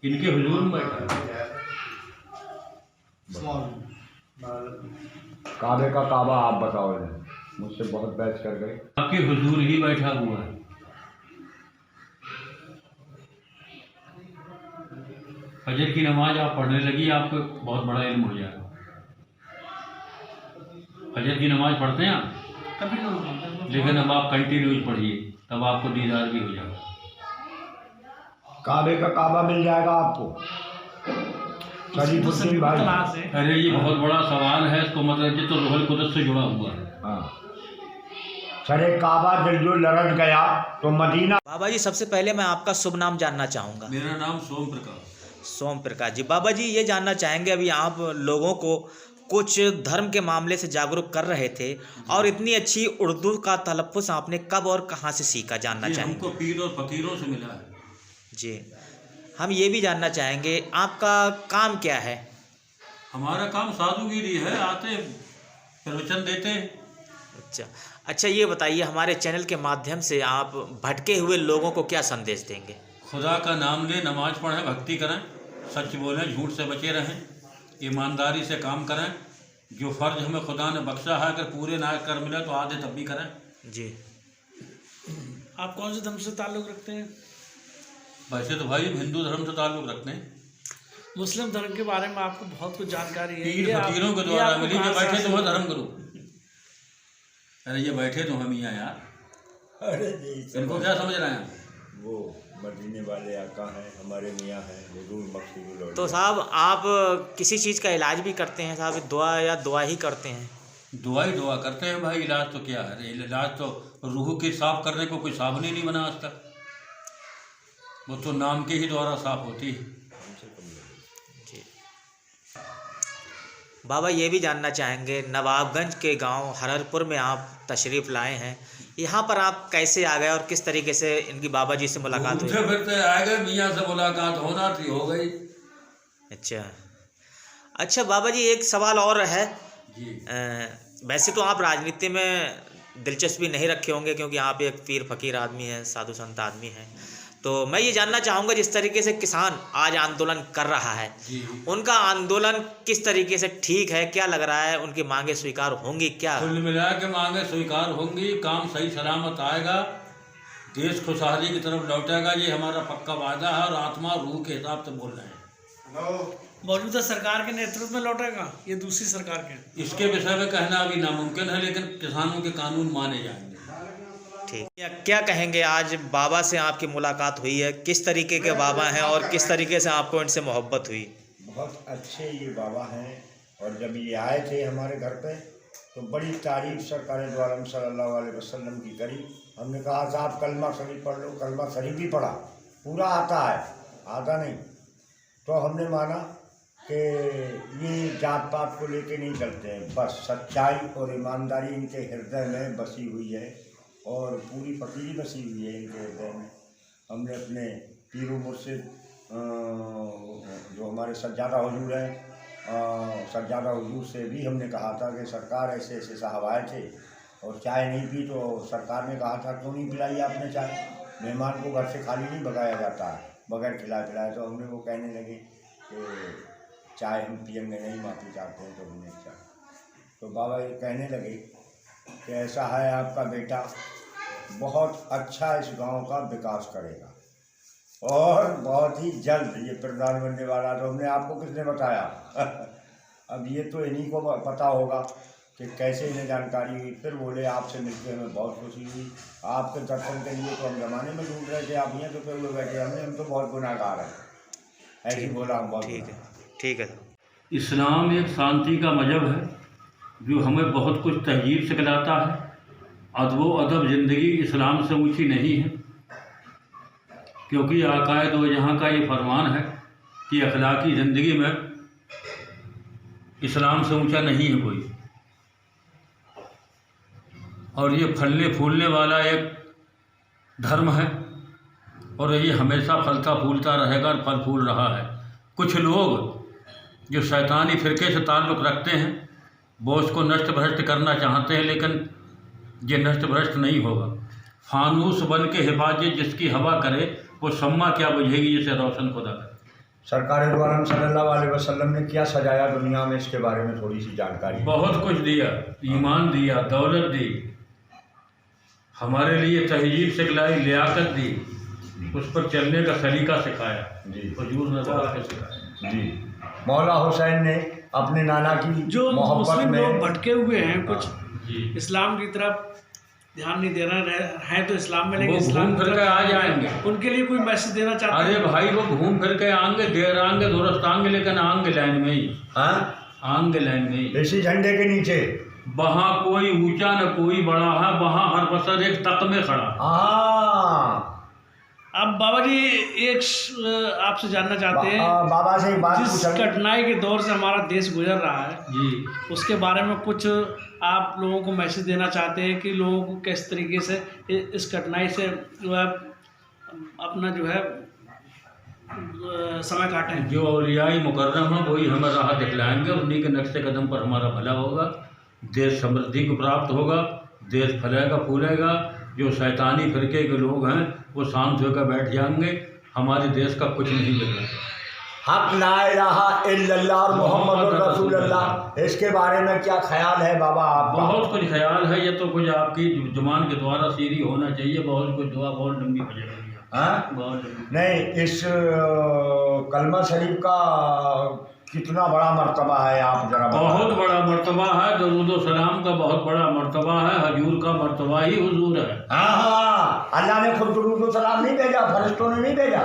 इनके हुजूर में बैठा है। काबे का काबा आप बताओ इन्हें, मुझसे बहुत बहस कर गए। आपके हुजूर ही बैठा हुआ है। फजर की नमाज आप पढ़ने लगी, आपको बहुत बड़ा इल्म हो जाएगा। फजर की नमाज पढ़ते हैं आप, लेकिन अब आप कंटिन्यूज पढ़िए, तब आपको दीदार भी हो जाएगा। काबे का काबा मिल जाएगा आपको शरीफुद्दीन भाई। अरे ये बहुत बड़ा सवाल है, इसको मतलब ये तो रूहुल कुदस से जुड़ा हुआ है। हाँ, सरे काबा दिल जो लरट गया तो मदीना। बाबा जी, सबसे पहले मैं आपका शुभ नाम जानना चाहूँगा। मेरा नाम सोम प्रकाश। सोम प्रकाश जी। बाबा जी, ये जानना चाहेंगे, अभी आप लोगों को कुछ धर्म के मामले से जागरूक कर रहे थे, और इतनी अच्छी उर्दू का तलफ़्फ़ुज़ आपने कब और कहाँ से सीखा, जानना चाहेंगे? हमको पीर और फकीरों से मिला है जी। हम ये भी जानना चाहेंगे, आपका काम क्या है? हमारा काम साधुगिरी है, आते प्रवचन देते। अच्छा, ये बताइए, हमारे चैनल के माध्यम से आप भटके हुए लोगों को क्या संदेश देंगे? खुदा का नाम लें, नमाज पढ़ें, भक्ति करें, सच बोलें, झूठ से बचे रहें, ईमानदारी से काम करें। जो फ़र्ज हमें खुदा ने बख्शा है, अगर पूरे ना कर मिले तो आधे तब भी करें। जी। आप कौन से धर्म से ताल्लुक़ रखते हैं? वैसे तो भाई हिंदू धर्म से ताल्लुक़ रखते हैं। मुस्लिम धर्म के बारे में आपको बहुत कुछ जानकारी है? पीर फकीरों के द्वारा मिली। ये बैठे तो मैं धर्म करूँ। अरे ये बैठे तो हम ही हैं यार। अरे इनको क्या समझ रहे हैं? वो मदीने वाले आका हैं, हमारे मियाँ हैं, हुजूर मकसूद। तो साहब, आप किसी चीज़ का इलाज भी करते हैं साहब? दुआ या दुआ ही करते हैं? दुआ ही दुआ करते हैं भाई। इलाज तो क्या है, इलाज तो रूह के साफ करने को कोई साबुन ही नहीं बना आज तक। वो तो नाम के ही द्वारा साफ होती है। जी। बाबा, ये भी जानना चाहेंगे, नवाबगंज के गांव हररपुर में आप तशरीफ़ लाए हैं, यहाँ पर आप कैसे आ गए और किस तरीके से इनकी बाबा जी से मुलाकात हुई? फिरते आ गए, मियाँ से मुलाकात होना थी, हो गई। अच्छा बाबा जी, एक सवाल और है जी। वैसे तो आप राजनीति में दिलचस्पी नहीं रखे होंगे, क्योंकि आप एक पीर फकीर आदमी हैं, साधु संत आदमी हैं। तो मैं ये जानना चाहूँगा, जिस तरीके से किसान आज आंदोलन कर रहा है, उनका आंदोलन किस तरीके से ठीक है? क्या लग रहा है, उनकी मांगे स्वीकार होंगी क्या? कुल मिला के मांगे स्वीकार होंगी, काम सही सलामत आएगा, देश खुशहाली की तरफ लौटेगा। ये हमारा पक्का वादा है, और आत्मा रूह के हिसाब से बोल रहे हैं। मौजूदा सरकार के नेतृत्व में लौटेगा, ये दूसरी सरकार के? इसके विषय में कहना अभी नामुमकिन है, लेकिन किसानों के कानून माने जाएंगे। ठीक। क्या कहेंगे, आज बाबा से आपकी मुलाकात हुई है, किस तरीके के बाबा हैं और किस तरीके से आपको इनसे मोहब्बत हुई? बहुत अच्छे ये बाबा हैं, और जब ये आए थे हमारे घर पे तो बड़ी तारीफ सरकार द्वारा सल्लल्लाहु अलैहि वसल्लम की करी। हमने कहा साहब कलमा शरीफ पढ़ लो। कलमा शरीफ भी पढ़ा, पूरा आता है, आधा नहीं। तो हमने माना कि ये जात पात को लेके नहीं चलते हैं, बस सच्चाई और ईमानदारी इनके हृदय में बसी हुई है, और पूरी फकीरी बसी हुई है इनके हृदय में। हमने अपने पीरो मुर्शिद जो हमारे सज्जादा हुजूर हैं, सज्जादा हुजूर से भी हमने कहा था कि सरकार ऐसे ऐसे साहब आए थे और चाय नहीं पी, तो सरकार ने कहा था क्यों नहीं पिलाई आपने चाय? मेहमान को घर से खाली नहीं भगाया जाता है बगैर खिलाए पिलाए। तो हमने वो कहने लगे कि चाय हम पियेंगे नहीं, माफ़ी चाहते हैं। तो हमने चाय, तो बाबा ये कहने लगे कि ऐसा है, आपका बेटा बहुत अच्छा इस गांव का विकास करेगा, और बहुत ही जल्द ये प्रधान बनने वाला। तो हमने आपको किसने बताया? अब ये तो इन्हीं को पता होगा कि कैसे इन्हें जानकारी हुई। फिर बोले आपसे मिलकर हमें बहुत खुशी हुई, आपके दर्शन के लिए तो हम ज़माने में ढूंढ रहे थे, आप यहाँ तो फिर हुए बैठे, हम तो बहुत गुनाहगार हैं। ऐसे बोला हम बहुत। ठीक है। इस्लाम एक शांति का मजहब है, जो हमें बहुत कुछ तहजीब सिखलाता है। अदब अदब ज़िंदगी इस्लाम से ऊँची नहीं है, क्योंकि आकाए दो जहाँ का ये फरमान है कि अखलाकी ज़िंदगी में इस्लाम से ऊंचा नहीं है कोई। और ये फलने फूलने वाला एक धर्म है, और ये हमेशा फलता फूलता रहेगा और फल फूल रहा है। कुछ लोग जो शैतानी फ़िरके से ताल्लुक़ रखते हैं, वो उसको नष्ट भ्रष्ट करना चाहते हैं, लेकिन ये नष्ट भ्रष्ट नहीं होगा। फानूस बन के हिफाजत जिसकी हवा करे, वो शम्मा क्या बुझेगी जिसे रोशन खुदा करे। सरकार दो आलम सल्लल्लाहु अलैहि वसल्लम ने क्या सजाया दुनिया में, इसके बारे में थोड़ी सी जानकारी। बहुत कुछ दिया, ईमान दिया, दौलत दी, हमारे लिए तहजीब सिखलाई, लियाकत दी, उस पर चलने का सलीका सिखाया जी हुजूर ने के सिखाया। जी। मौला हुसैन ने अपने नाना की जो मोहब्बत मुस्लिम में लोग भटके हुए हैं कुछ जी, इस्लाम की तरफ ध्यान नहीं देना है तो इस्लाम में, लेकिन वो इस्लाम घूम की फिर के तरफ आ जाएंगे। उनके लिए कोई मैसेज देना चाहते अरे हैं? भाई वो घूम फिर के आएंगे, देर आएंगे, दुरुस्त आएंगे, लेकिन आएंगे लाइन में ही, हाँ आएंगे लाइन में ही। इसी झंडे के नीचे। वहाँ कोई ऊंचा न कोई बड़ा है, वहाँ हर बसर एक तक में खड़ा। हाँ अब बाबा जी एक आपसे जानना चाहते हैं, बाबा से एक बात जिस पूछा। कठिनाई के दौर से हमारा देश गुजर रहा है जी, उसके बारे में कुछ आप लोगों को मैसेज देना चाहते हैं कि लोगों को किस तरीके से इस कठिनाई से जो है अपना जो है समय काटें? जो औलियाई मुकर्रम है वही हमें राह दिखलाएंगे, उन्हीं के नक्शे कदम पर हमारा भला होगा, देश समृद्धि को प्राप्त होगा, देश फलेगा फूलेगा। जो शैतानी फिरके के लोग हैं वो शांत होकर बैठ जाएंगे, हमारे देश का कुछ नहीं बिगड़ेगा। हक ला इलाहा इल्लल्लाह और मोहम्मद रसूलुल्लाह, इसके बारे में क्या ख्याल है बाबा आपका? बहुत कुछ ख्याल है, ये तो कुछ आपकी जुबान के द्वारा सीरी होना चाहिए। बहुत कुछ दुआ बहुत लंबी हो जाएगी। हाँ? बहुत लंबी। नहीं, इस कलमा शरीफ का कितना बड़ा मर्तबा है, आप जरा बताओ। बहुत बड़ा मर्तबा है, दरूद व सलाम का बहुत बड़ा मर्तबा है, हजूर का मर्तबा ही हुजूर है। हाँ हाँ, अल्लाह ने खुद दुरूद व सलाम नहीं भेजा, फरिश्तों ने नहीं भेजा।